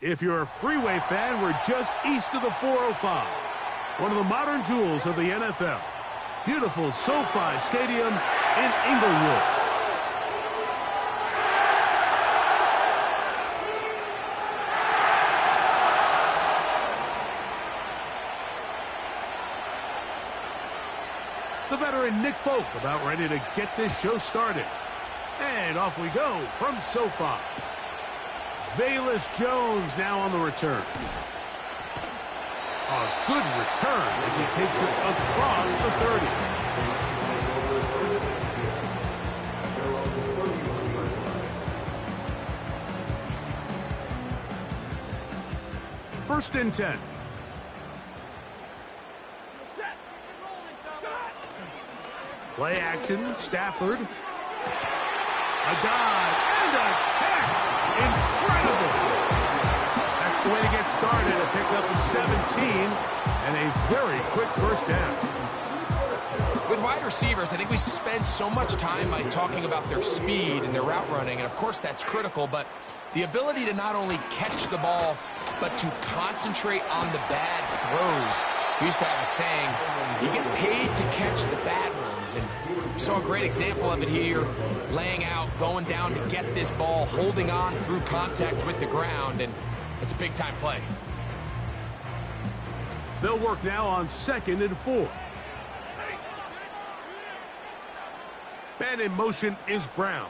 If you're a freeway fan, we're just east of the 405. One of the modern jewels of the NFL. Beautiful SoFi Stadium in Inglewood. The veteran Nick Folk about ready to get this show started. And off we go from SoFi. Velus Jones now on the return. A good return as he takes it across the 30. First and 10. Play action, Stafford. A dive and a catch. Incredible. That's the way to get started. A pick up of 17 and a very quick first down. With wide receivers, I think we spend so much time by talking about their speed and their route running, and of course that's critical, but the ability to not only catch the ball, but to concentrate on the bad throws. We used to have a saying, you get paid to catch the bad ones, and we saw a great example of it here, laying out, going down to get this ball, holding on through contact with the ground, and it's a big-time play. They'll work now on 2nd and 4. Man in motion is Brown.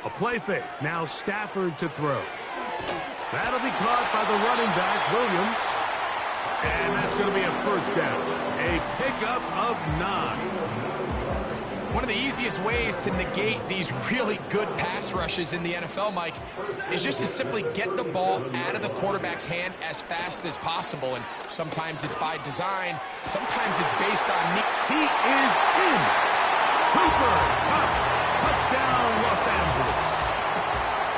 A play fake. Now Stafford to throw. That'll be caught by the running back, Williams. And that's going to be a first down. A pickup of 9. One of the easiest ways to negate these really good pass rushes in the NFL, Mike, is just to simply get the ball out of the quarterback's hand as fast as possible. And sometimes it's by design. Sometimes it's based on need. He is in. Cooper Kupp. Touchdown, Los Angeles.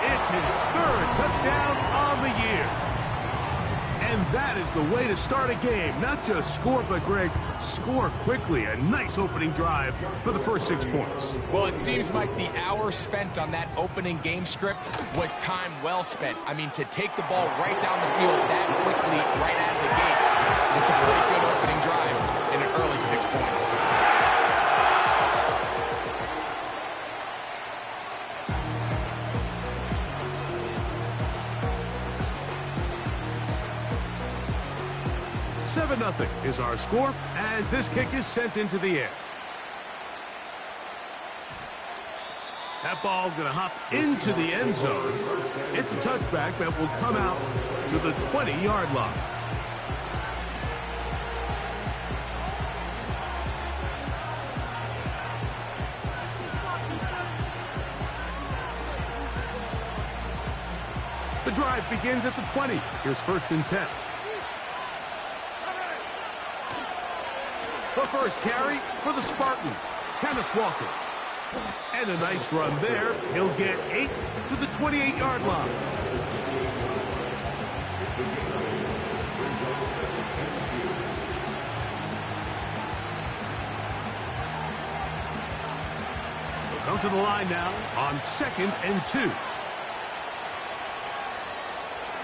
It's his 3rd touchdown on the year. And that is the way to start a game. Not just score, but, Greg, score quickly. A nice opening drive for the first 6 points. Well, it seems like the hour spent on that opening game script was time well spent. I mean, to take the ball right down the field that quickly, right out of the gates, it's a pretty good opening drive in an early 6 points. Nothing is our score as this kick is sent into the air. That ball going to hop into the end zone. It's a touchback that will come out to the 20-yard line. The drive begins at the 20. Here's 1st and 10. The first carry for the Spartan, Kenneth Walker. And a nice run there. He'll get 8 to the 28-yard line. We'll come to the line now on 2nd and 2.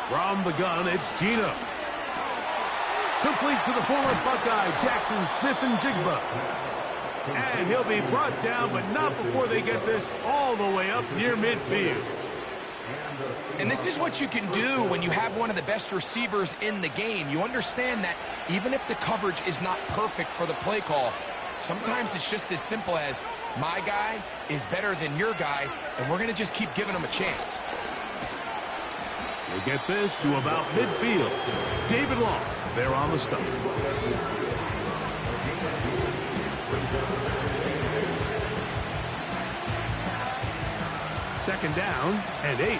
From the gun, it's Gino. Complete to the former Buckeye, Jackson Smith-Njigba. And he'll be brought down, but not before they get this all the way up near midfield. And this is what you can do when you have one of the best receivers in the game. You understand that even if the coverage is not perfect for the play call, sometimes it's just as simple as, my guy is better than your guy, and we're going to just keep giving him a chance. They get this to about midfield. David Long. They're on the stop. Second down and 8.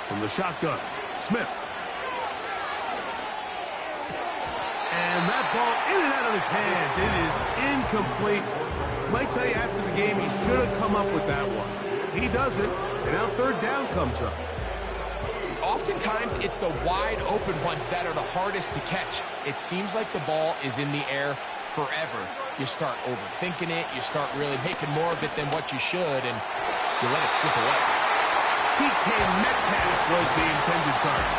From the shotgun, Smith. And that ball in and out of his hands. It is incomplete. Might tell you after the game he should have come up with that one. He doesn't, and now 3rd down comes up. oftentimes it's the wide open ones that are the hardest to catch. It seems like the ball is in the air forever. You start overthinking it, you start really making more of it than what you should, and you let it slip away. DK Metcalf was the intended target.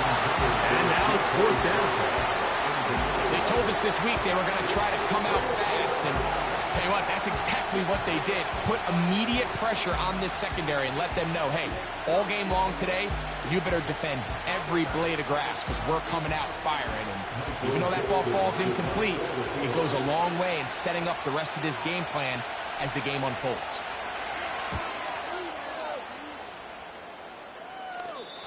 And now it's 4th down. They told us this week they were going to try to come out fast, and tell you what, that's exactly what they did. Put immediate pressure on this secondary and let them know, hey, all game long today, you better defend every blade of grass because we're coming out firing. And even though that ball falls incomplete, it goes a long way in setting up the rest of this game plan as the game unfolds.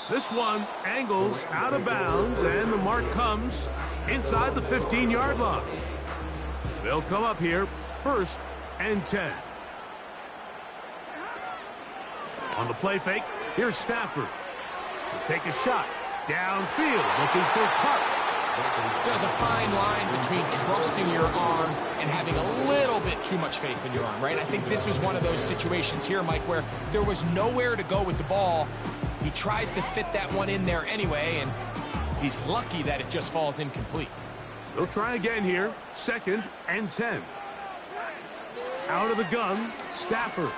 This one angles out of bounds, and the mark comes inside the 15-yard line. They'll come up here, 1st and 10. On the play fake, here's Stafford. He'll take a shot downfield, looking for Park. There's a fine line between trusting your arm and having a little bit too much faith in your arm, right? I think this was one of those situations here, Mike, where there was nowhere to go with the ball. He tries to fit that one in there anyway, and he's lucky that it just falls incomplete. They'll try again here, 2nd and 10. Out of the gun, Stafford.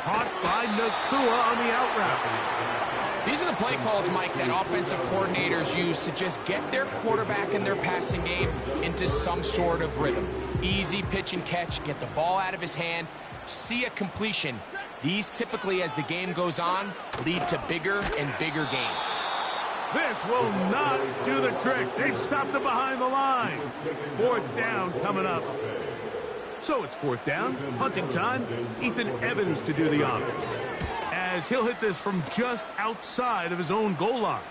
Caught by Nakua on the out route. These are the play calls, Mike, that offensive coordinators use to just get their quarterback and their passing game into some sort of rhythm. Easy pitch and catch, get the ball out of his hand, see a completion. These typically, as the game goes on, lead to bigger and bigger gains. This will not do the trick. They've stopped him behind the line. 4th down coming up. So it's 4th down, hunting time. Ethan Evans to do the honor, as he'll hit this from just outside of his own goal line.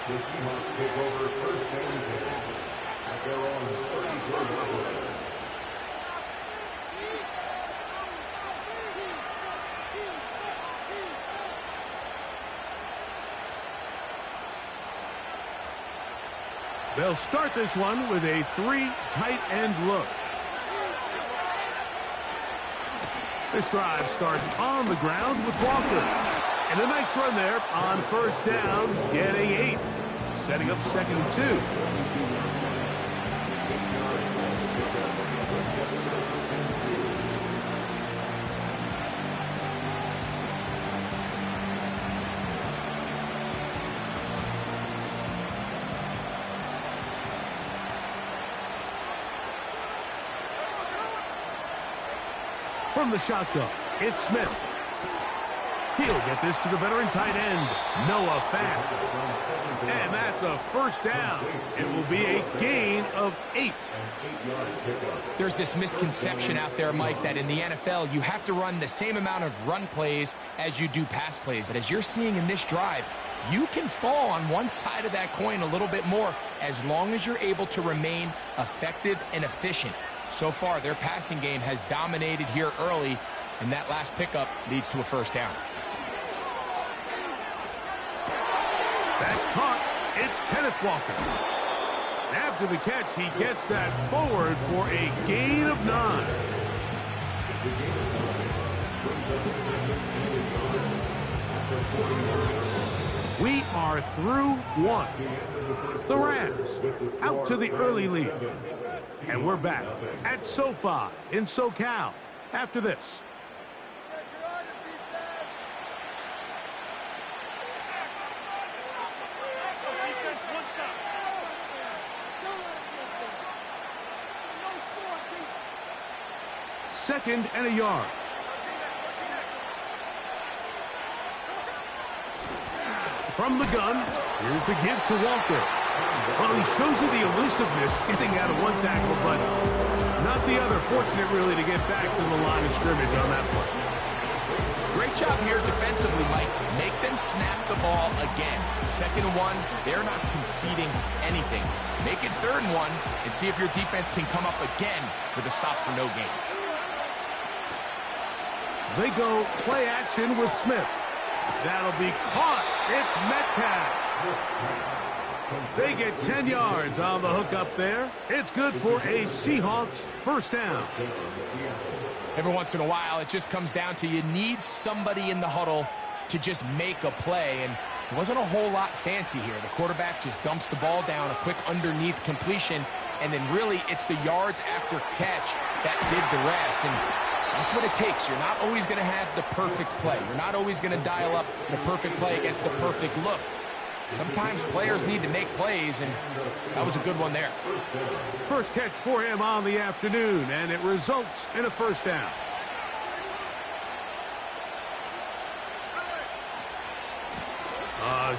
The Seahawks take over 1st and 10 at their own 33rd yard line. They'll start this one with a 3 tight end look. This drive starts on the ground with Walker. And a nice run there on 1st down, getting 8. Setting up 2nd and 2. From the shotgun, it's Smith. He'll get this to the veteran tight end, Noah Fant. And that's a 1st down. It will be a gain of 8. There's this misconception out there, Mike, that in the NFL, you have to run the same amount of run plays as you do pass plays. And as you're seeing in this drive, you can fall on one side of that coin a little bit more as long as you're able to remain effective and efficient. So far, their passing game has dominated here early, and that last pickup leads to a 1st down. That's caught. It's Kenneth Walker. After the catch, he gets that forward for a gain of 9. We are through 1. The Rams out to the early lead. And we're back at SoFi in SoCal after this. Second and a yard. From the gun, here's the give to Walker. Well, he shows you the elusiveness getting out of one tackle, but not the other. Fortunate, really, to get back to the line of scrimmage on that play. Great job here defensively, Mike. Make them snap the ball again. 2nd and 1, they're not conceding anything. Make it 3rd and 1 and see if your defense can come up again with a stop for no gain. They go play action with Smith. That'll be caught. It's Metcalf. They get 10 yards on the hook up there. It's good for a Seahawks first down. Every once in a while, it just comes down to you need somebody in the huddle to just make a play, and it wasn't a whole lot fancy here. The quarterback just dumps the ball down, a quick underneath completion, and then really it's the yards after catch that did the rest, and that's what it takes. You're not always going to have the perfect play. You're not always going to dial up the perfect play against the perfect look. Sometimes players need to make plays, and that was a good one there. First catch for him on the afternoon, and it results in a first down.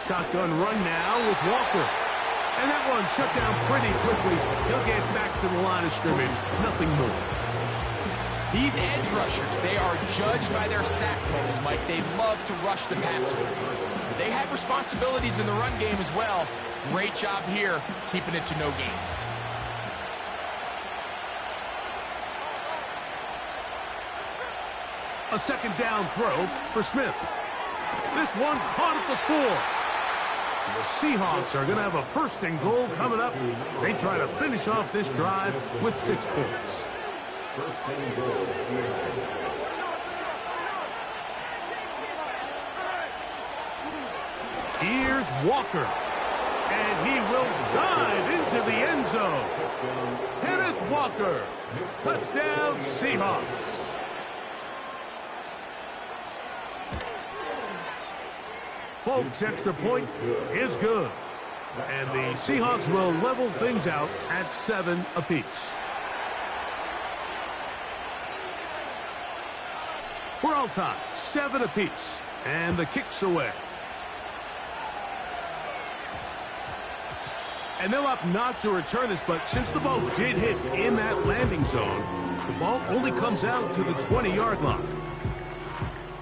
Shotgun run now with Walker. And that one shut down pretty quickly. He'll get back to the line of scrimmage. Nothing more. These edge rushers, they are judged by their sack totals, Mike. They love to rush the passer. But they have responsibilities in the run game as well. Great job here, keeping it to no gain. A second down throw for Smith. This one caught at the 4. The Seahawks are going to have a first and goal coming up. They try to finish off this drive with 6 points. Here's Walker. And he will dive into the end zone. Kenneth Walker. Touchdown, Seahawks. Folks, extra point is good. And the Seahawks will level things out at 7 apiece. We're all tied, 7 apiece. And the kick's away. And they'll opt not to return this, but since the ball did hit in that landing zone, the ball only comes out to the 20-yard line.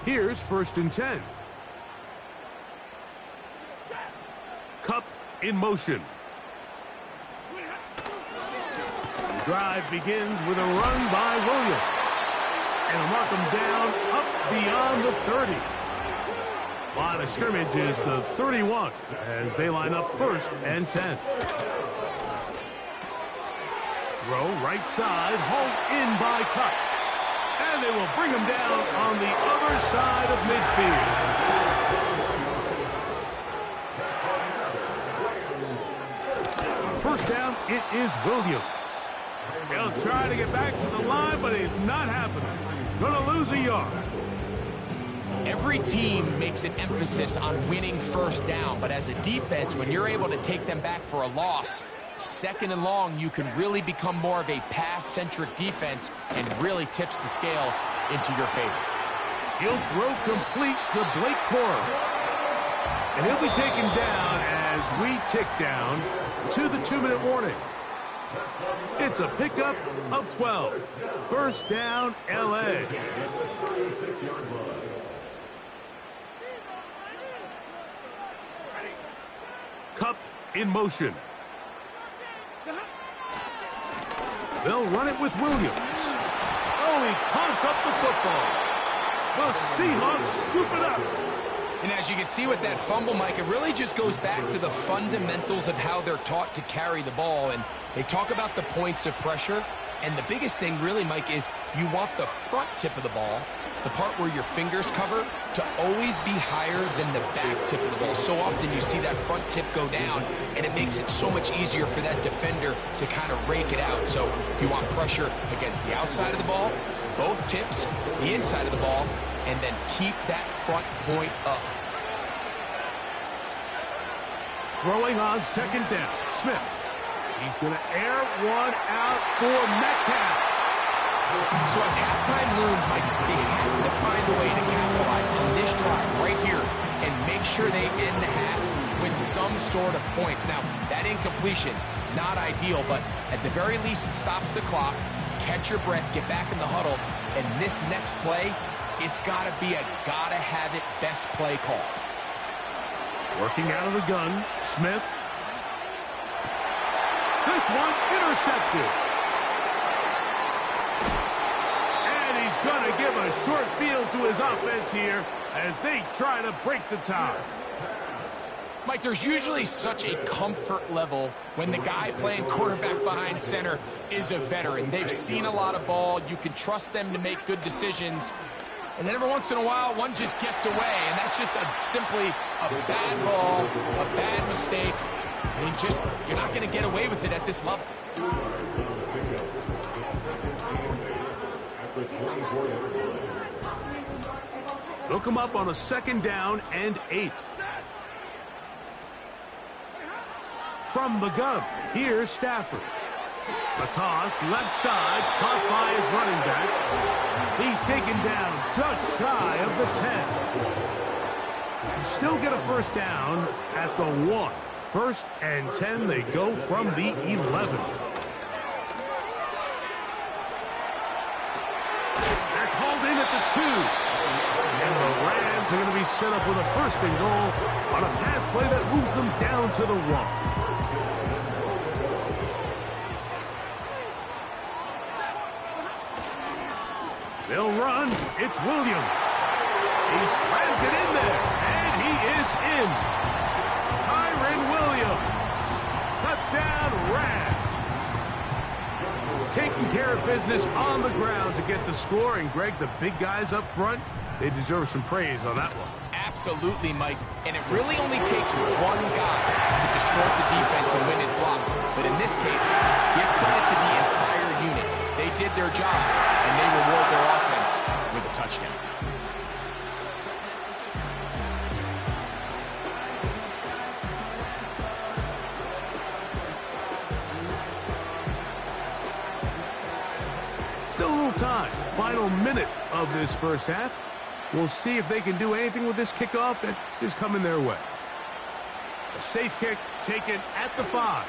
Here's first and 10. Cup in motion. The drive begins with a run by Williams. And he'll mark him down up beyond the 30. Line of scrimmage is the 31 as they line up first and 10. Throw right side, hauled in by Cup. And they will bring him down on the other side of midfield. First down, it is Williams. He'll try to get back to the line, but it's not happening. Going to lose a yard. Every team makes an emphasis on winning first down, but as a defense, when you're able to take them back for a loss, second and long, you can really become more of a pass-centric defense and really tips the scales into your favor. He'll throw complete to Blake Corum. And he'll be taken down as we tick down to the 2-minute warning. It's a pickup of 12. First down, L.A. Cup in motion. They'll run it with Williams. Oh, he coughs up the football. The Seahawks scoop it up. And as you can see with that fumble, Mike, it really just goes back to the fundamentals of how they're taught to carry the ball. And they talk about the points of pressure. And the biggest thing really, Mike, is you want the front tip of the ball, the part where your fingers cover, to always be higher than the back tip of the ball. So often you see that front tip go down, and it makes it so much easier for that defender to kind of rake it out. So you want pressure against the outside of the ball, both tips, the inside of the ball, and then keep that front point up. Throwing on second down, Smith. He's going to air one out for Metcalf. So as halftime looms, Mike, they have to find a way to capitalize on this drive right here and make sure they end the half with some sort of points. Now, that incompletion, not ideal, but at the very least it stops the clock. Catch your breath, get back in the huddle, and this next play, it's got to be a gotta-have-it best play call. Working out of the gun, Smith. This one intercepted. And he's going to give a short field to his offense here as they try to break the tie. Mike, there's usually such a comfort level when the guy playing quarterback behind center is a veteran. They've seen a lot of ball. You can trust them to make good decisions. And then every once in a while, one just gets away, and that's just simply a bad ball, a bad mistake. I mean, you're not going to get away with it at this level. Look him up on a 2nd down and 8. From the gun, here's Stafford. The toss, left side, caught by his running back. He's taken down just shy of the 10. He can still get a 1st down at the 1. 1st and 10, they go from the 11. That's hauled in at the 2. And the Rams are going to be set up with a 1st and goal on a pass play that moves them down to the 1. They'll run. It's Williams. He slams it in there, and he is in. Kyren Williams. Touchdown, Rams. Taking care of business on the ground to get the score. And, Greg, the big guys up front, they deserve some praise on that one. Absolutely, Mike. And it really only takes one guy to distort the defense and win his block. But in this case, give credit to the entire unit. They did their job, and they reward their offense with a touchdown. Still a little time. Final minute of this 1st half. We'll see if they can do anything with this kickoff that is coming their way. A safe kick taken at the 5.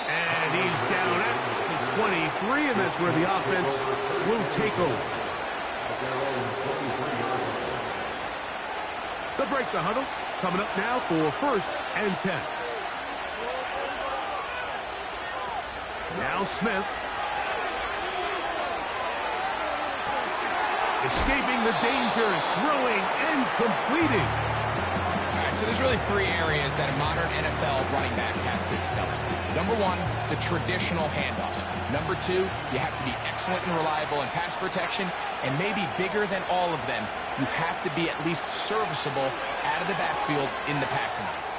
And he's down at the 23, and that's where the offense will take over. They'll break the huddle. Coming up now for 1st and 10. Now Smith. Escaping the danger, throwing and completing. All right, so there's really 3 areas that a modern NFL running back has to excel at. Number 1, the traditional handoffs. Number 2, you have to be excellent and reliable in pass protection. And maybe bigger than all of them, you have to be at least serviceable out of the backfield in the passing game.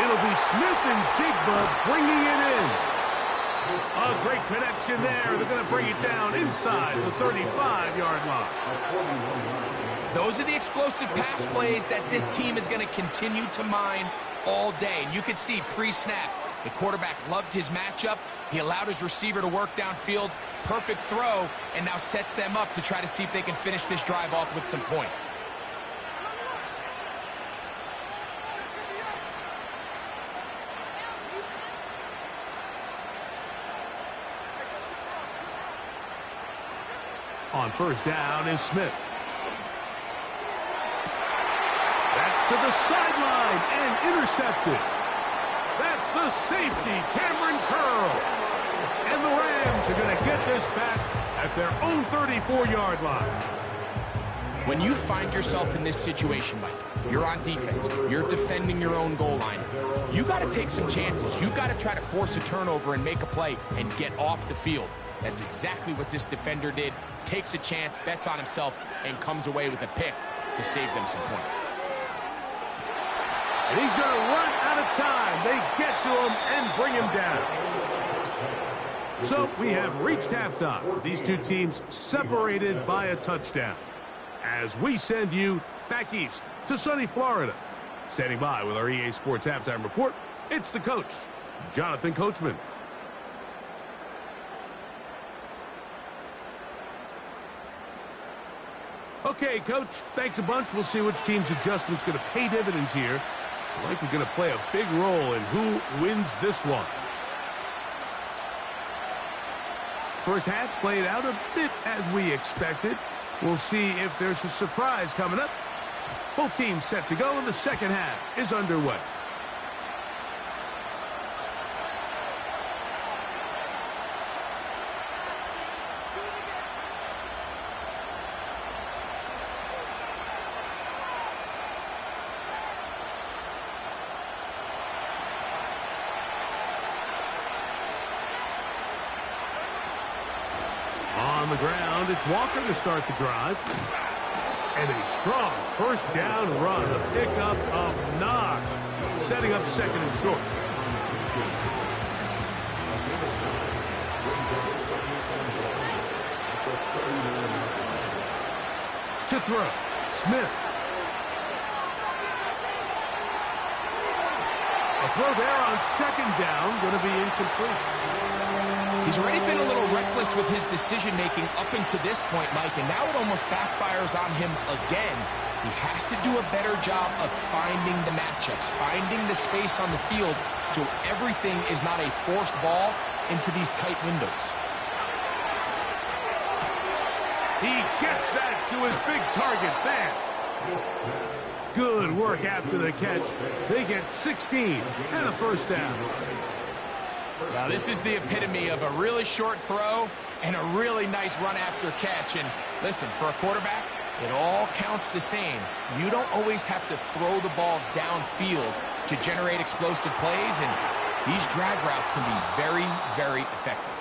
It'll be Smith and Jigba bringing it in. A great connection there. They're going to bring it down inside the 35-yard line. Those are the explosive pass plays that this team is going to continue to mine all day. And you can see pre-snap, the quarterback loved his matchup. He allowed his receiver to work downfield. Perfect throw, and now sets them up to try to see if they can finish this drive off with some points. On 1st down is Smith. That's to the sideline and intercepted. That's the safety, Cameron Curl. And the Rams are going to get this back at their own 34-yard line. When you find yourself in this situation, Mike, you're on defense, you're defending your own goal line, you got to take some chances. You got to try to force a turnover and make a play and get off the field. That's exactly what this defender did. Takes a chance, bets on himself, and comes away with a pick to save them some points. And he's going to run out of time. They get to him and bring him down. So we have reached halftime with these two teams separated by a touchdown. As we send you back east to sunny Florida. Standing by with our EA Sports Halftime Report, it's the coach, Jonathan Coachman. Okay, Coach, thanks a bunch. We'll see which team's adjustment's going to pay dividends here. I think we're going to play a big role in who wins this one. First half played out a bit as we expected. We'll see if there's a surprise coming up. Both teams set to go, and the second half is underway. On the ground, it's Walker to start the drive. And a strong first down run, a pickup of 9, setting up second and short. To throw, Smith. A throw there on second down, going to be incomplete. He's already been a little reckless with his decision-making up until this point, Mike, and now it almost backfires on him again. He has to do a better job of finding the matchups, finding the space on the field so everything is not a forced ball into these tight windows. He gets that to his big target, Fant. Good work after the catch. They get 16 and a first down. Now, this is the epitome of a really short throw and a really nice run after catch. And listen, for a quarterback, it all counts the same. You don't always have to throw the ball downfield to generate explosive plays, and these drag routes can be very, very effective.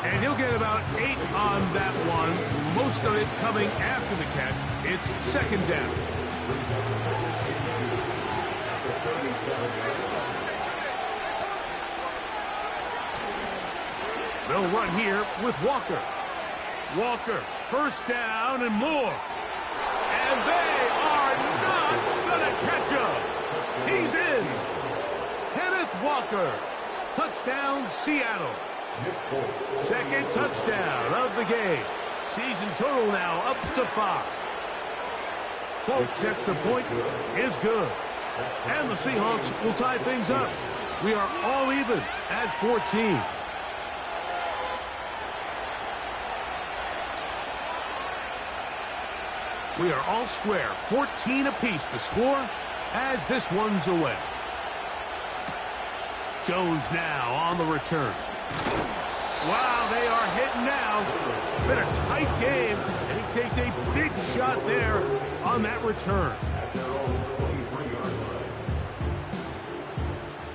And he'll get about 8 on that one, most of it coming after the catch. It's second down. They'll run here with Walker. Walker, first down and more. And they are not going to catch him. He's in. Kenneth Walker. Touchdown, Seattle. Second touchdown of the game. Season total now up to 5. Folks, extra point is good. And the Seahawks will tie things up. We are all even at 14. We are all square, 14 apiece the score as this one's away. Jones now on the return. Wow, they are hitting now. Been a tight game, and he takes a big shot there on that return.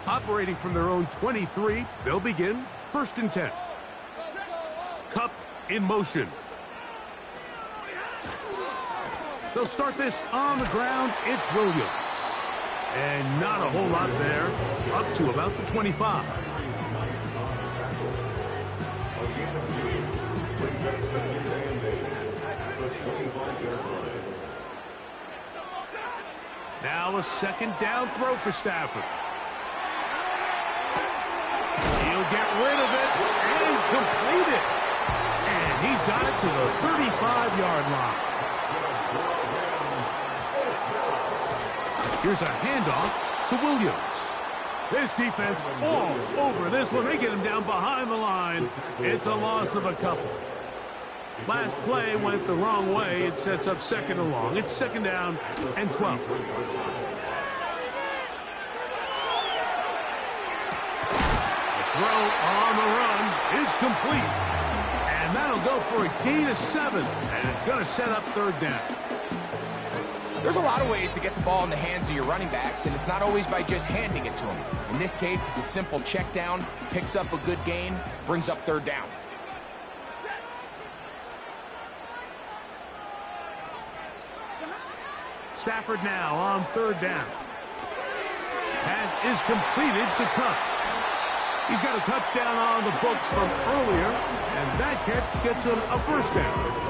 Operating from their own 23, they'll begin first and 10. Cup in motion. They'll start this on the ground. It's Williams. And not a whole lot there. Up to about the 25. Now a second down throw for Stafford. He'll get rid of it and complete it. And he's got it to the 35-yard line. Here's a handoff to Williams. This defense all over this one. They get him down behind the line. It's a loss of a couple. Last play went the wrong way. It sets up second and long. It's second down and 12. The throw on the run is complete. And that'll go for a gain of 7. And it's going to set up third down. There's a lot of ways to get the ball in the hands of your running backs, and it's not always by just handing it to them. In this case, it's a simple check down, picks up a good gain, brings up third down. Stafford now on third down. Pass is completed to Cup. He's got a touchdown on the books from earlier, and that catch gets him a first down.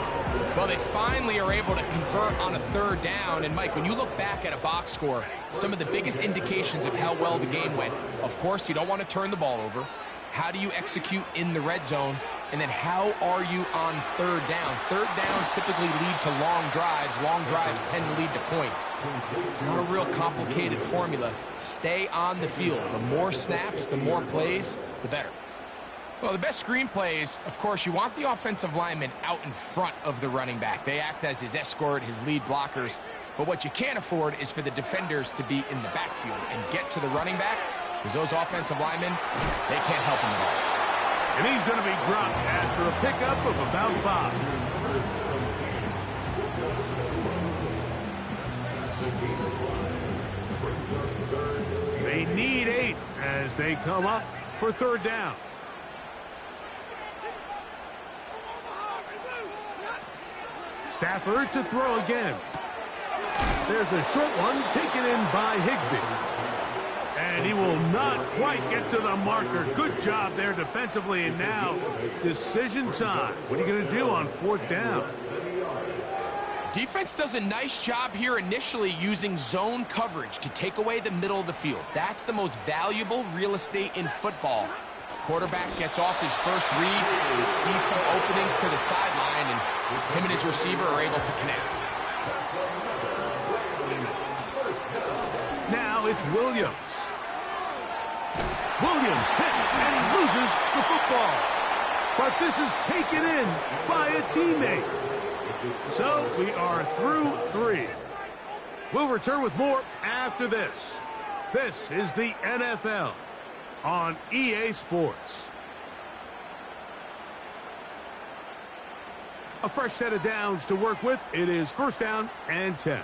Well, they finally are able to convert on a third down. And, Mike, when you look back at a box score, some of the biggest indications of how well the game went, of course, you don't want to turn the ball over. How do you execute in the red zone? And then how are you on third down? Third downs typically lead to long drives. Long drives tend to lead to points. It's not a real complicated formula. Stay on the field. The more snaps, the more plays, the better. Well, the best screenplays, of course, you want the offensive lineman out in front of the running back. They act as his escort, his lead blockers. But what you can't afford is for the defenders to be in the backfield and get to the running back, because those offensive linemen, they can't help him at all. And he's going to be dropped after a pickup of about 5. They need 8 as they come up for third down. Stafford to throw again. There's a short one taken in by Higbee. And he will not quite get to the marker. Good job there defensively. And now, decision time. What are you going to do on 4th down? Defense does a nice job here initially using zone coverage to take away the middle of the field. That's the most valuable real estate in football. Quarterback gets off his first read. We see some openings to the sideline, and him and his receiver are able to connect. Now it's Williams. Williams hit, and he loses the football. But this is taken in by a teammate. So we are through 3. We'll return with more after this. This is the NFL on EA Sports. A fresh set of downs to work with. It is 1st down and 10.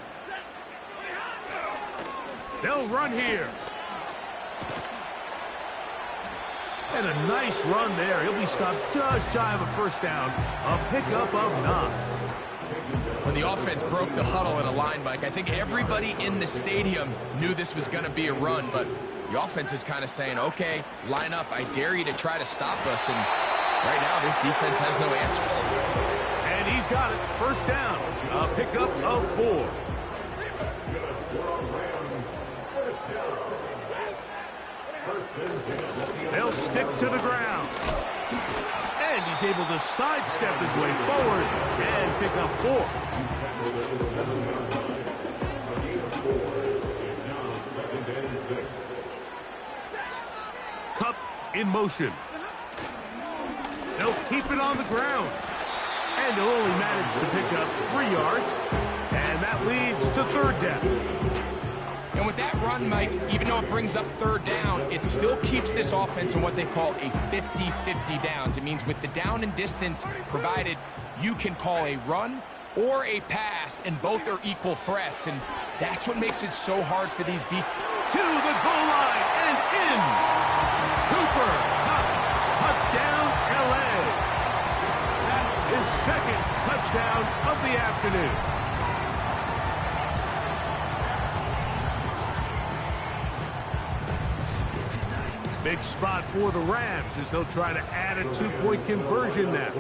They'll run here. And a nice run there. He'll be stopped just shy of a 1st down. A pickup of 9. When the offense broke the huddle in a line, Mike, I think everybody in the stadium knew this was going to be a run, but the offense is kind of saying, okay, line up. I dare you to try to stop us. And right now, this defense has no answers. And he's got it. 1st down. A pickup of 4. They'll stick to the ground. And he's able to sidestep his way forward and pick up 4. Cup in motion. They'll keep it on the ground. And he'll only manage to pick up 3 yards. And that leads to 3rd down. And with that run, Mike, even though it brings up 3rd down, it still keeps this offense in what they call a 50-50 downs. It means with the down and distance provided, you can call a run or a pass, and both are equal threats. And that's what makes it so hard for these defenses. To the goal line and in. Cooper, touchdown, LA. That is 2nd touchdown of the afternoon. Big spot for the Rams as they'll try to add a 2-point conversion now.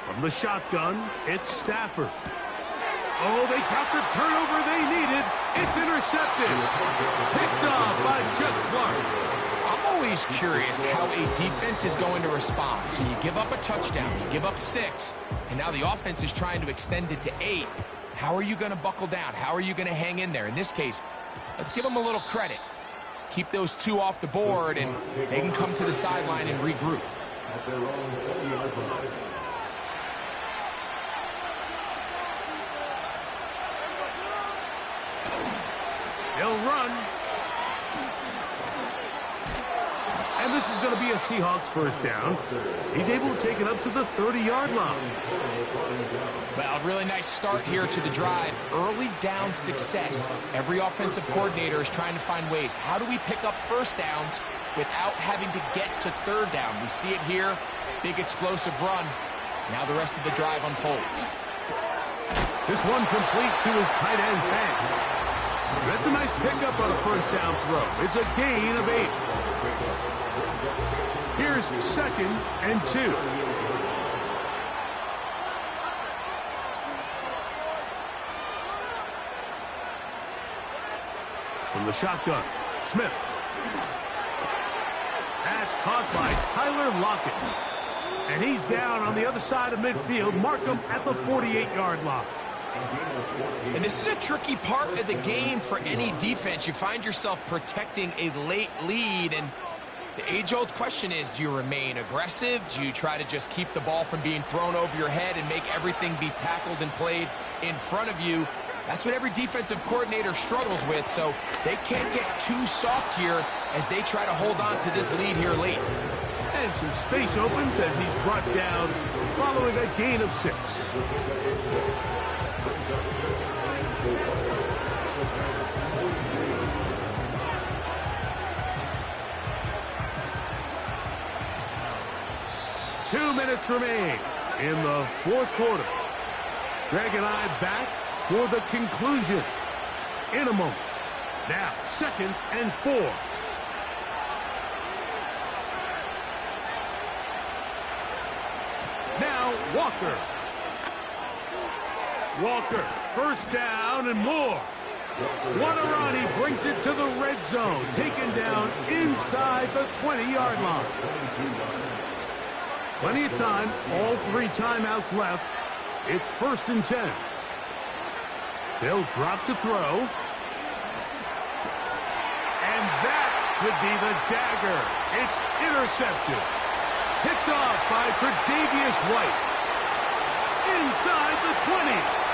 From the shotgun, it's Stafford. Oh, they got the turnover they needed. It's intercepted. Picked off by Jeff Clark. I'm always curious how a defense is going to respond. So you give up a touchdown, you give up 6, and now the offense is trying to extend it to 8. How are you going to buckle down? How are you going to hang in there? In this case, let's give them a little credit. Keep those 2 off the board, and they can come to the sideline and regroup. They'll run. And this is going to be a Seahawks 1st down. He's able to take it up to the 30-yard line. Well, really nice start here to the drive. Early down success. Every offensive coordinator is trying to find ways. How do we pick up 1st downs without having to get to 3rd down? We see it here. Big explosive run. Now the rest of the drive unfolds. This one complete to his tight end Fant. That's a nice pickup on a 1st down throw. It's a gain of 8. Here's 2nd and 2. From the shotgun, Smith. That's caught by Tyler Lockett. And he's down on the other side of midfield. Mark him at the 48-yard line. And this is a tricky part of the game for any defense. You find yourself protecting a late lead, and the age-old question is, do you remain aggressive? Do you try to just keep the ball from being thrown over your head and make everything be tackled and played in front of you? That's what every defensive coordinator struggles with, so they can't get too soft here as they try to hold on to this lead here late. And some space opens as he's brought down following a gain of 6. Two minutes remain. in the fourth quarter. Greg and I back for the conclusion in a moment. Now, 2nd and 4. Now, Walker. Walker, first down and more. Guarani brings it to the red zone, taken down inside the 20-yard line. Plenty of time, all 3 timeouts left. It's 1st and 10. They'll drop to throw. And that could be the dagger. It's intercepted. Picked off by Tre'Davious White. Inside the 20.